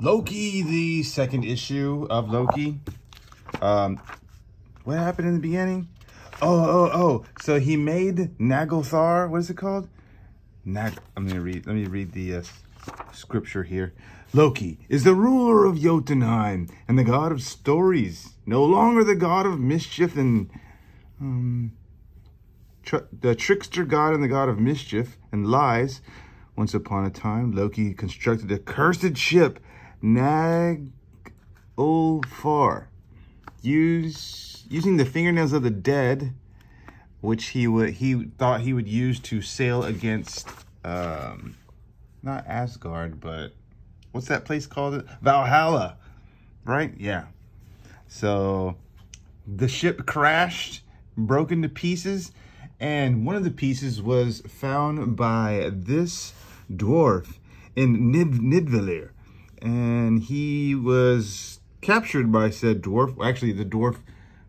Loki, the second issue of Loki. What happened in the beginning? Oh. So he made Naglthar. What is it called? Let me read the scripture here. Loki is the ruler of Jotunheim and the god of stories, no longer the god of mischief and the trickster god and the god of mischief and lies. Once upon a time, Loki constructed a cursed ship, Naglfar, using the fingernails of the dead, which he thought he would use to sail against not Asgard, but what's that place called? Valhalla, right? Yeah. So the ship crashed, broke into pieces, and one of the pieces was found by this dwarf in Nidvalir, and he was captured by said dwarf. Actually, the dwarf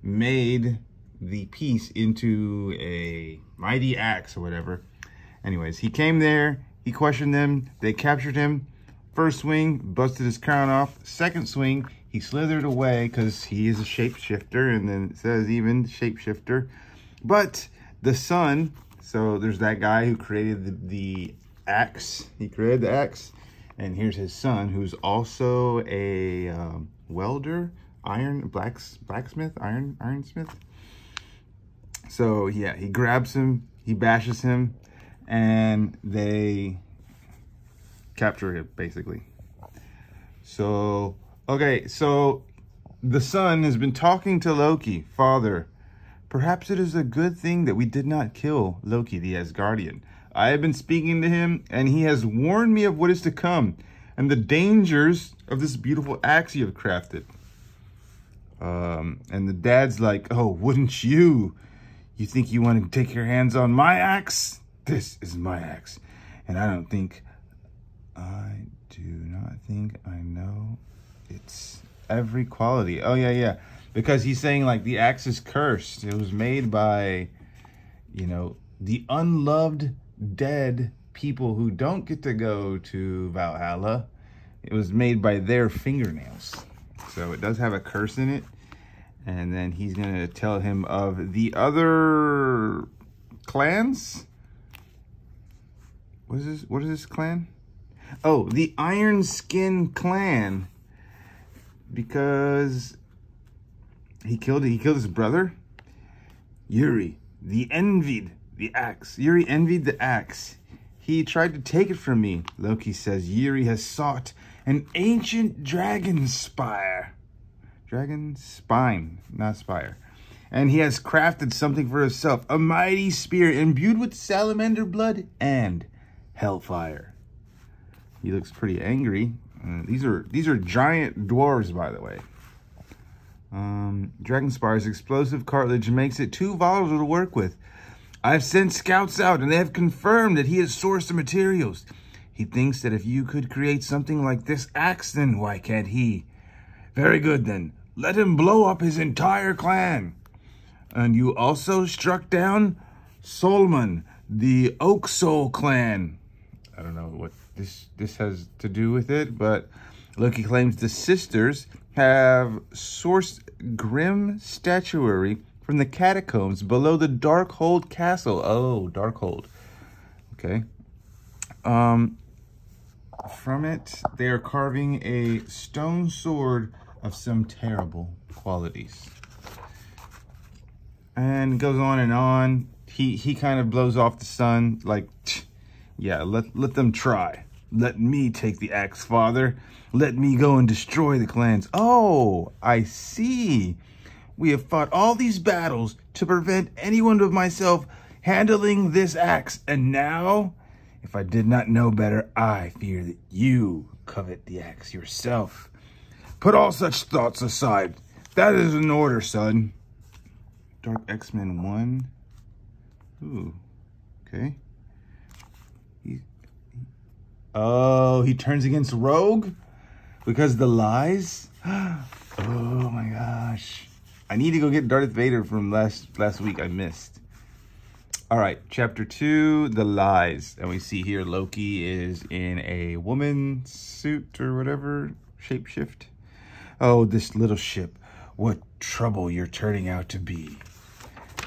made the piece into a mighty axe or whatever. Anyways, he came there, he questioned them, they captured him. First swing, busted his crown off. Second swing, he slithered away because he is a shapeshifter, and then it says even shapeshifter. But the son, so there's that guy who created the axe. He created the axe, and here's his son, who's also a welder, blacksmith, ironsmith. So yeah, he grabs him, he bashes him, and they capture him, basically. So, okay, so the son has been talking to Loki. Father, perhaps it is a good thing that we did not kill Loki the Asgardian. I have been speaking to him, and he has warned me of what is to come, and the dangers of this beautiful axe you have crafted. And the dad's like, oh, wouldn't you? You think you want to take your hands on my axe? This is my axe. And I do not think I know its every quality. Oh, yeah. Because he's saying, like, the axe is cursed. It was made by, you know, the unloved dead people who don't get to go to Valhalla. It was made by their fingernails. So it does have a curse in it. And then he's going to tell him of the other clans. What is this clan? Oh, the Iron Skin clan. Because he killed his brother. Yuri, the axe. Yuri envied the axe. He tried to take it from me. Loki says Yuri has sought an ancient dragon spire. Dragon spine, not spire. And he has crafted something for himself. A mighty spear imbued with salamander blood and hellfire. He looks pretty angry. These are giant dwarves, by the way. Dragon spire's explosive cartilage makes it too volatile to work with. I've sent scouts out, and they have confirmed that he has sourced the materials. He thinks that if you could create something like this axe, then why can't he? Very good, then. Let him blow up his entire clan. And you also struck down Solman, the Oak Soul clan. I don't know what this has to do with it, but Loki claims the sisters have sourced grim statuary from the catacombs below the Darkhold castle. Oh, Darkhold. Okay. From it, they are carving a stone sword of some terrible qualities. And goes on and on. He kind of blows off the sun, like, yeah, let them try. Let me take the axe, father. Let me go and destroy the clans. Oh, I see. We have fought all these battles to prevent anyone but myself handling this axe. And now, if I did not know better, I fear that you covet the axe yourself. Put all such thoughts aside. That is an order, son. Dark X-Men 1. Ooh, okay. He turns against Rogue because the lies. Oh my gosh. I need to go get Darth Vader from last week. I missed. All right, chapter 2, the lies. And we see here Loki is in a woman suit or whatever. Shapeshift. Oh, this little ship. What trouble you're turning out to be.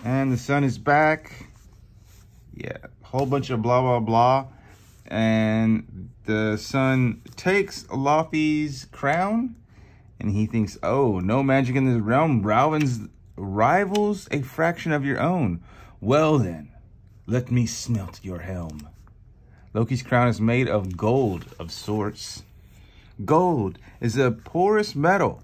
And the sun is back. Yeah, whole bunch of blah, blah, blah. And the sun takes Laufey's crown. And he thinks, oh, no magic in this realm rivals a fraction of your own. Well then, let me smelt your helm. Loki's crown is made of gold of sorts. Gold is a porous metal,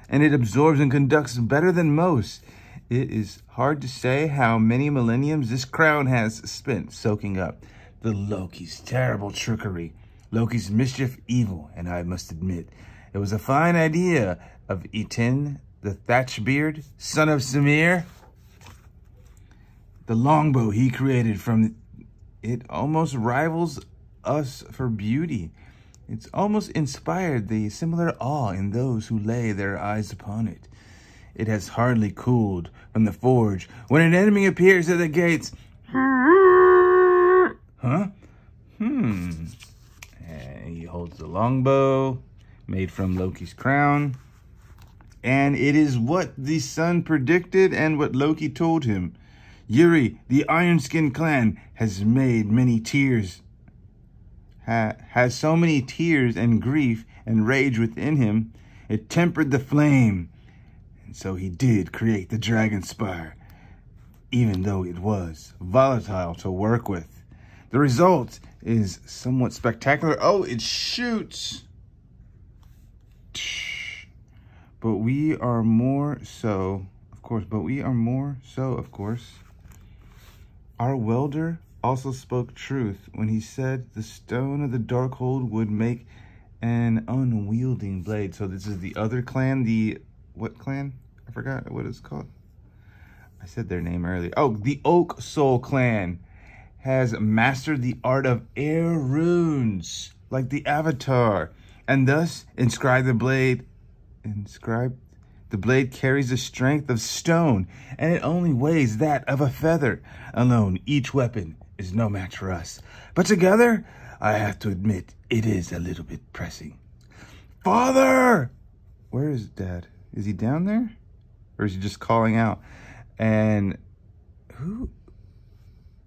and it absorbs and conducts better than most. It is hard to say how many millenniums this crown has spent soaking up the Loki's terrible trickery, Loki's mischief evil, and I must admit, it was a fine idea of Etin, the Thatchbeard, son of Samir. The longbow he created from it almost rivals us for beauty. It's almost inspired the similar awe in those who lay their eyes upon it. It has hardly cooled from the forge when an enemy appears at the gates. Huh? And he holds the longbow made from Loki's crown. And it is what the sun predicted and what Loki told him. Yuri, the Ironskin clan, has made many tears. Has so many tears and grief and rage within him, it tempered the flame. And so he did create the Dragon Spire, even though it was volatile to work with. The result is somewhat spectacular. Oh, it shoots. But we are more so, of course. Our welder also spoke truth when he said the stone of the Darkhold would make an unwielding blade. So this is the other clan, what clan? I forgot what it's called. I said their name earlier. Oh, the Oak Soul clan has mastered the art of air runes, like the Avatar, and thus inscribed the blade carries the strength of stone, and it only weighs that of a feather. Alone, each weapon is no match for us. But together, I have to admit, it is a little bit pressing. Father! Where is Dad? Is he down there? Or is he just calling out? And who?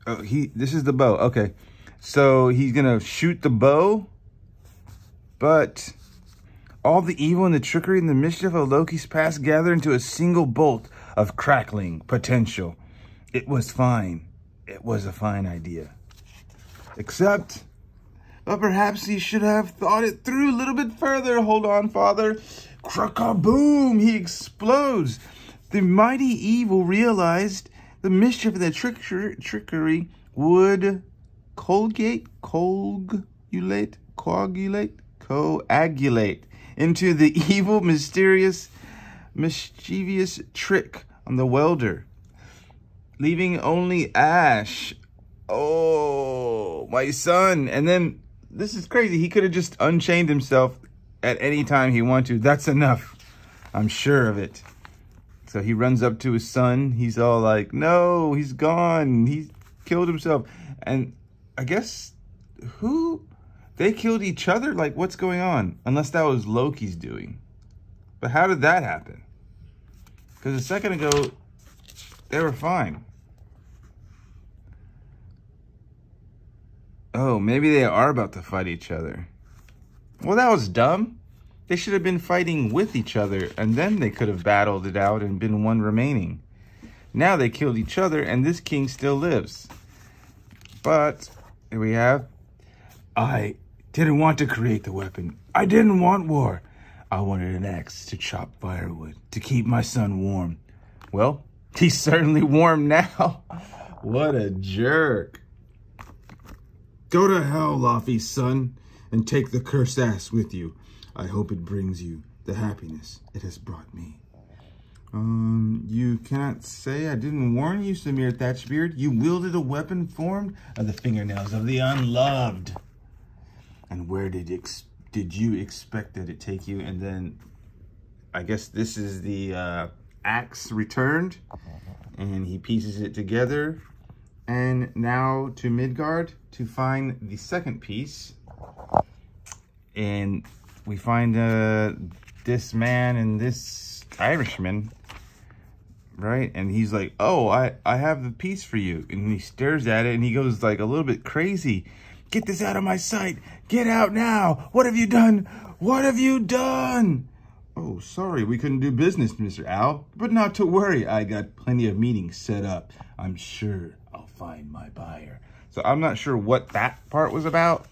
Oh, this is the bow. Okay. So he's going to shoot the bow, but all the evil and the trickery and the mischief of Loki's past gather into a single bolt of crackling potential. It was fine. It was a fine idea. Except, but perhaps he should have thought it through a little bit further. Hold on, Father. Crack-a-boom! He explodes. The mighty evil realized the mischief and the trickery would coagulate into the evil, mischievous trick on the welder, leaving only ash. Oh, my son. And then, this is crazy. He could have just unchained himself at any time he wanted to. That's enough. I'm sure of it. So he runs up to his son. He's all like, no, he's gone. He killed himself. And I guess, they killed each other? Like, what's going on? Unless that was Loki's doing. But how did that happen? Because a second ago, they were fine. Oh, maybe they are about to fight each other. Well, that was dumb. They should have been fighting with each other, and then they could have battled it out and been one remaining. Now they killed each other, and this king still lives. But, here we have, I didn't want to create the weapon. I didn't want war. I wanted an axe to chop firewood, to keep my son warm. Well, he's certainly warm now. What a jerk. Go to hell, Laufey, son, and take the cursed ass with you. I hope it brings you the happiness it has brought me. You cannot say I didn't warn you, Samir Thatchbeard. You wielded a weapon formed of the fingernails of the unloved. And where did you expect that it take you? And then, I guess this is the axe returned. And he pieces it together. And now to Midgard to find the second piece. And we find this man and this Irishman, right? And he's like, oh, I have the piece for you. And he stares at it and he goes like a little bit crazy. Get this out of my sight. Get out now. What have you done? What have you done? Oh, sorry, we couldn't do business, Mr. Al. But not to worry, I got plenty of meetings set up. I'm sure I'll find my buyer. So I'm not sure what that part was about.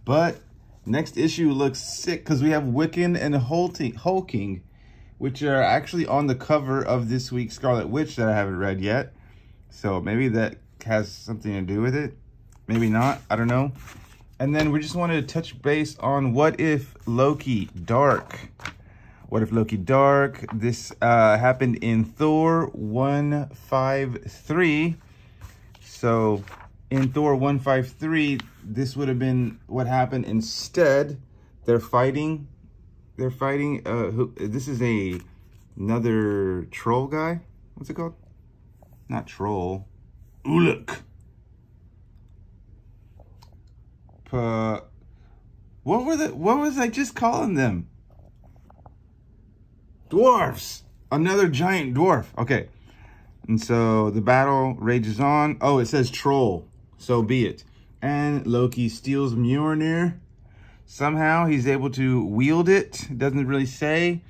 But next issue looks sick because we have Wiccan and Hulking, which are actually on the cover of this week's Scarlet Witch that I haven't read yet. So maybe that has something to do with it. Maybe not. I don't know. And then we just wanted to touch base on What If Loki Dark. What If Loki Dark? This happened in Thor 153. So in Thor 153, this would have been what happened instead. They're fighting. This is another troll guy. What's it called? Not troll. Uluk. What was I just calling them? Dwarfs. Another giant dwarf. Okay. And so the battle rages on. Oh, it says troll. So be it. And Loki steals Mjolnir. Somehow he's able to wield it. It doesn't really say,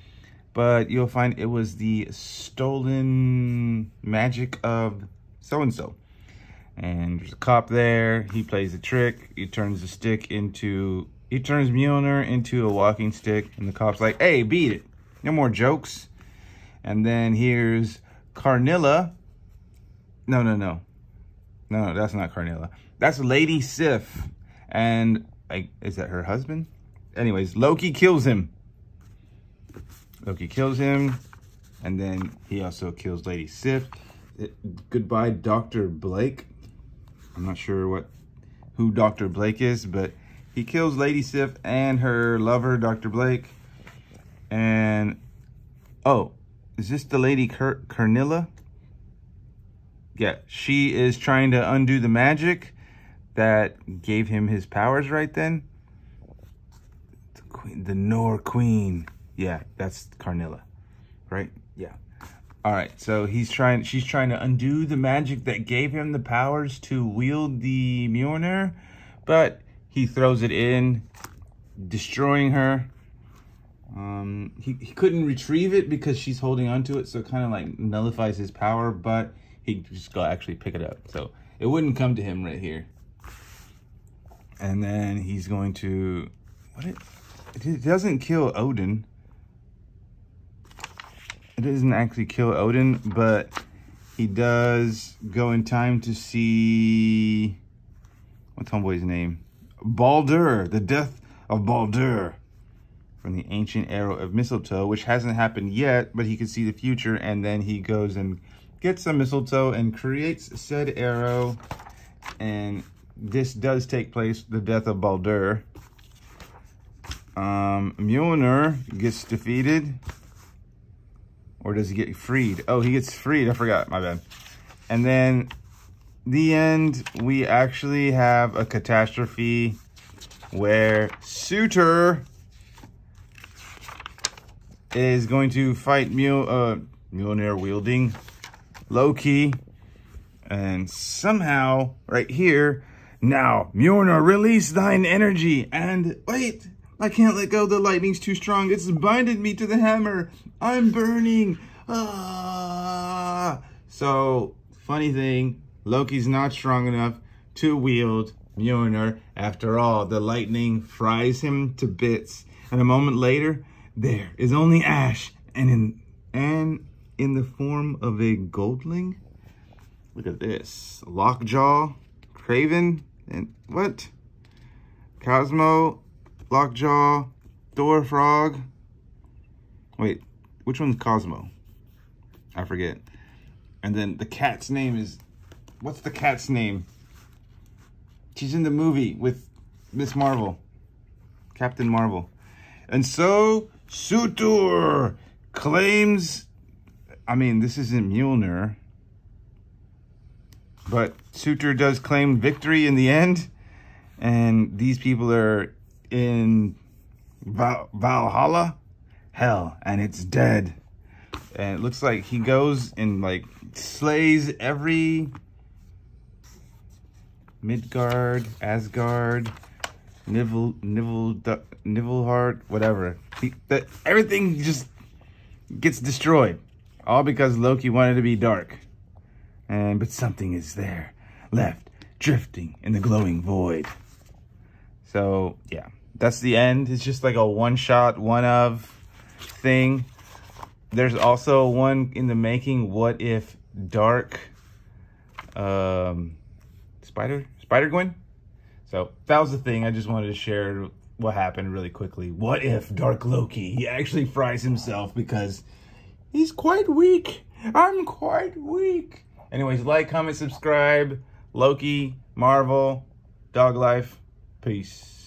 but you'll find it was the stolen magic of so-and-so. And there's a cop there. He plays a trick. He turns Mjolnir into a walking stick. And the cop's like, hey, beat it. No more jokes. And then here's Carnilla. No, that's not Carnilla. That's Lady Sif. And is that her husband? Anyways, Loki kills him. And then he also kills Lady Sif. Goodbye, Dr. Blake. I'm not sure who Dr. Blake is, but he kills Lady Sif and her lover, Dr. Blake. And, oh, is this the Lady Carnilla? Yeah, she is trying to undo the magic that gave him his powers right then. The Nor Queen. Yeah, that's Carnilla, right? Yeah. All right, so she's trying to undo the magic that gave him the powers to wield the Mjolnir, but he throws it in, destroying her. He couldn't retrieve it because she's holding onto it, so it kind of like nullifies his power, but he just got actually pick it up. So it wouldn't come to him right here. And then he's going to, it doesn't kill Odin. It doesn't actually kill Odin, but he does go in time to see, what's homeboy's name? Baldur, the death of Baldur from the ancient arrow of mistletoe, which hasn't happened yet, but he can see the future. And then he goes and gets some mistletoe and creates said arrow. And this does take place, the death of Baldur. Mjolnir gets defeated. Or does he get freed? Oh, he gets freed. I forgot. My bad. And then the end, we actually have a catastrophe where Suitor is going to fight Mjolnir wielding Loki. And somehow, right here, now, Mjolnir, release thine energy. And wait, I can't let go. The lightning's too strong. It's binded me to the hammer. I'm burning. Ah. So, funny thing, Loki's not strong enough to wield Mjolnir. After all, the lightning fries him to bits. And a moment later, there is only ash. And in the form of a goldling. Look at this. Lockjaw, Craven, and what? Cosmo, Lockjaw, Thor Frog. Wait, which one's Cosmo? I forget. And then the cat's name is, what's the cat's name? She's in the movie with Miss Marvel, Captain Marvel. And so Suitor claims, I mean, this isn't Mjolnir, but Suitor does claim victory in the end. And these people are in Valhalla? Hell, and it's dead. And it looks like he goes and like slays every Midgard, Asgard, Nivellheart, whatever. Everything just gets destroyed. All because Loki wanted to be dark. But something is there, left, drifting in the glowing void. So, yeah. That's the end. It's just like a one-shot, one-of thing. There's also one in the making. What if Dark Spider-Gwen? So that was the thing. I just wanted to share what happened really quickly. What if Dark Loki, he actually fries himself because he's quite weak. I'm quite weak. Anyways, like, comment, subscribe. Loki, Marvel, Dog Life. Peace.